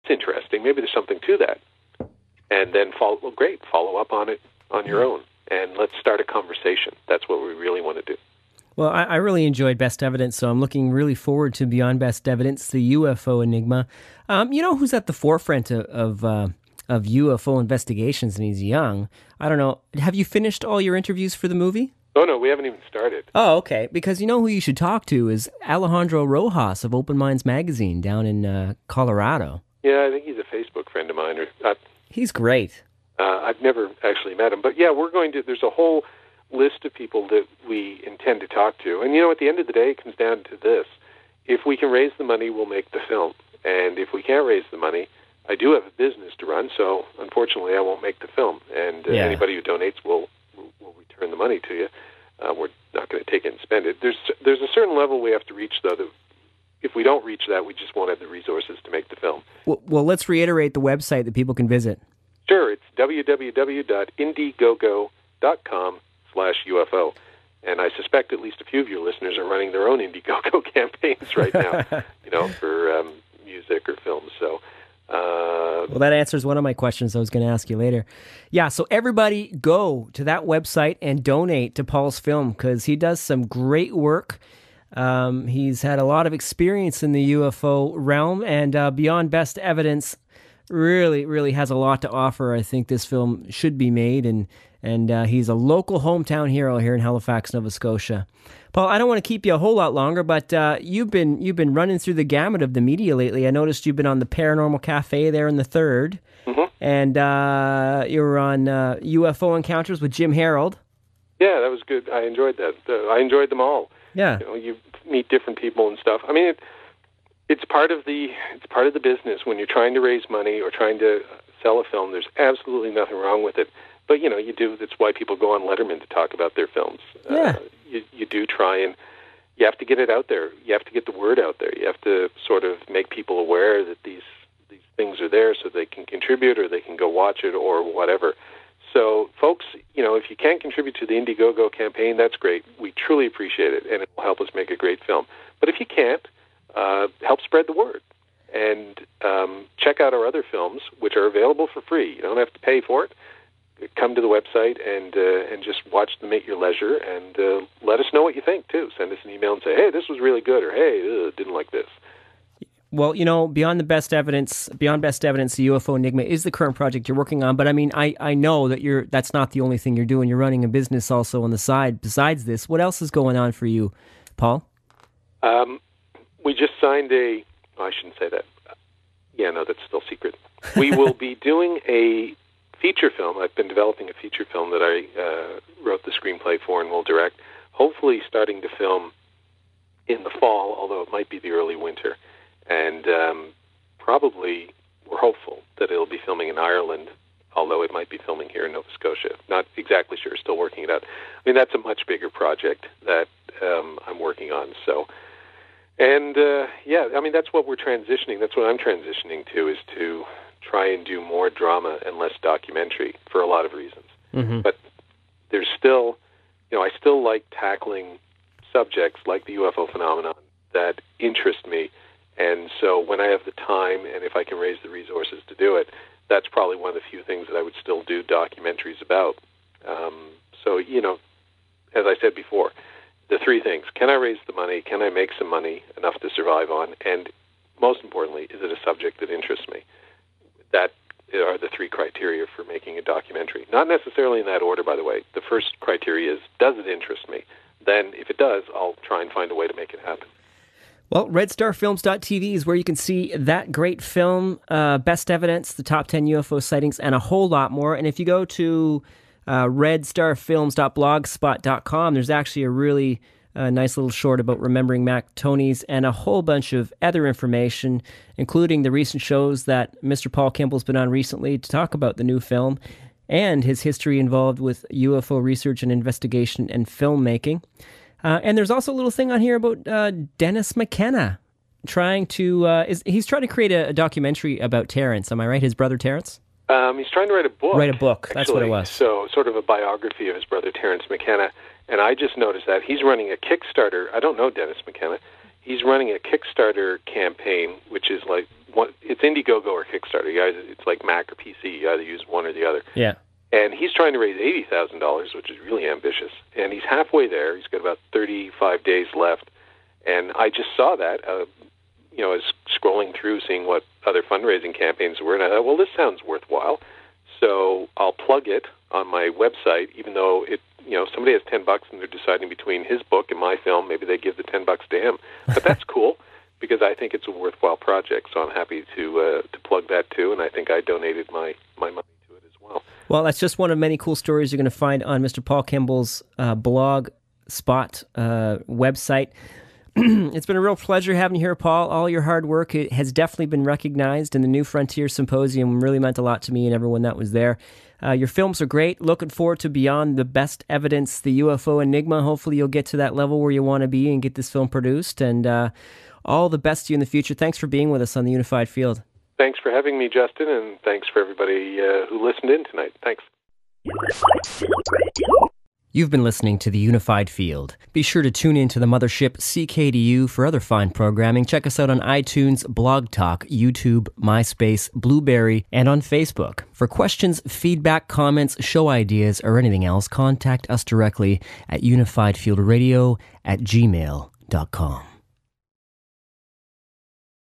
it's interesting. Maybe there's something to that. And then follow up on it on your own. And let's start a conversation. That's what we really want to do. Well, I really enjoyed Best Evidence, so I'm looking really forward to Beyond Best Evidence, the UFO Enigma. You know who's at the forefront of UFO investigations, and he's young. I don't know. Have you finished all your interviews for the movie? Oh, no, we haven't even started. Oh, okay. Because you know who you should talk to is Alejandro Rojas of Open Minds Magazine down in Colorado. Yeah, I think he's a Facebook friend of mine. He's great. I've never actually met him. But yeah, there's a whole list of people that we intend to talk to. And, at the end of the day, it comes down to this. If we can raise the money, we'll make the film. And if we can't raise the money, I do have a business to run, so unfortunately I won't make the film. And anybody who donates will return the money to you. We're not going to take it and spend it. There's a certain level we have to reach, though, that if we don't reach that, we just won't have the resources to make the film. Well, let's reiterate the website that people can visit. Sure, it's www.indiegogo.com/UFO. And I suspect at least a few of your listeners are running their own Indiegogo campaigns right now, for music or films. So, well, that answers one of my questions I was going to ask you later. Yeah, so everybody go to that website and donate to Paul's film because he does some great work. He's had a lot of experience in the UFO realm, and Beyond Best Evidence really, really has a lot to offer. I think this film should be made, and he's a local hometown hero here in Halifax, Nova Scotia. Paul, I don't want to keep you a whole lot longer, but you've been running through the gamut of the media lately. I noticed you've been on the Paranormal Cafe there in the Third, and you were on UFO Encounters with Jim Harold. Yeah, that was good. I enjoyed that. I enjoyed them all. Yeah, you meet different people and stuff. I mean, it's part of the business when you're trying to raise money or trying to sell a film. There's absolutely nothing wrong with it. But, you do. That's why people go on Letterman to talk about their films. Yeah. You do try, and you have to get it out there. You have to get the word out there. You have to sort of make people aware that these things are there so they can contribute or they can go watch it or whatever. So, folks, if you can't contribute to the Indiegogo campaign, that's great. We truly appreciate it, and it will help us make a great film. But if you can't, help spread the word. And check out our other films, which are available for free. You don't have to pay for it. Come to the website and just watch them at your leisure, and let us know what you think, too. Send us an email and say, hey, this was really good, or hey, didn't like this. Well, Beyond Best Evidence, the UFO Enigma is the current project you're working on, but I mean, I know that that's not the only thing you're doing. You're running a business also on the side besides this. What else is going on for you, Paul? We just signed I shouldn't say that. Yeah, no, that's still secret. We will be doing a feature film. I've been developing a feature film that I wrote the screenplay for and will direct, hopefully starting to film in the fall, although it might be the early winter. And probably we're hopeful that it'll be filming in Ireland, although it might be filming here in Nova Scotia. Not exactly sure, still working it out. I mean, that's a much bigger project that I'm working on. So, and that's what we're transitioning. That's what I'm transitioning to, is to try and do more drama and less documentary for a lot of reasons. Mm-hmm. But there's still, I still like tackling subjects like the UFO phenomenon that interest me. And so when I have the time and if I can raise the resources to do it, that's probably one of the few things that I would still do documentaries about. So, as I said before, the three things: can I raise the money? Can I make some money enough to survive on? And most importantly, is it a subject that interests me? That are the three criteria for making a documentary. Not necessarily in that order, by the way. The first criteria is, does it interest me? Then, if it does, I'll try and find a way to make it happen. Well, redstarfilms.tv is where you can see that great film, Best Evidence, the top 10 UFO sightings, and a whole lot more. And if you go to redstarfilms.blogspot.com, there's actually a really nice little short about remembering Mac Tonys and a whole bunch of other information, including the recent shows that Mr. Paul Kimball's been on recently to talk about the new film and his history involved with UFO research and investigation and filmmaking. And there's also a little thing on here about Dennis McKenna he's trying to create a documentary about Terrence. Am I right? His brother Terrence? He's trying to write a book. Actually. That's what it was. So sort of a biography of his brother Terrence McKenna. And I just noticed that he's running a Kickstarter. I don't know Dennis McKenna. he's running a Kickstarter campaign, which is like it's Indiegogo or Kickstarter. It's like Mac or PC. You either use one or the other. Yeah. And he's trying to raise $80,000, which is really ambitious. And he's halfway there. He's got about 35 days left. And I just saw that, you know, as scrolling through, seeing what other fundraising campaigns were. And I thought, well, this sounds worthwhile. So I'll plug it on my website, even though it, you know, somebody has $10 and they're deciding between his book and my film, maybe they give the $10 to him. But that's cool because I think it's a worthwhile project. So I'm happy to plug that too. And I think I donated my money to it as well. Well, that's just one of many cool stories you're going to find on Mr. Paul Kimball's blog spot website. It's been a real pleasure having you here, Paul. All your hard work has definitely been recognized, and the New Frontier Symposium really meant a lot to me and everyone that was there. Your films are great. Looking forward to Beyond the Best Evidence, the UFO Enigma. Hopefully you'll get to that level where you want to be and get this film produced, and all the best to you in the future. Thanks for being with us on the Unified Field. Thanks for having me, Justin, and thanks for everybody who listened in tonight. Thanks. Unified Field Radio. You've been listening to The Unified Field. Be sure to tune in to the mothership CKDU for other fine programming. Check us out on iTunes, Blog Talk, YouTube, MySpace, Blueberry, and on Facebook. For questions, feedback, comments, show ideas, or anything else, contact us directly at unifiedfieldradio@gmail.com.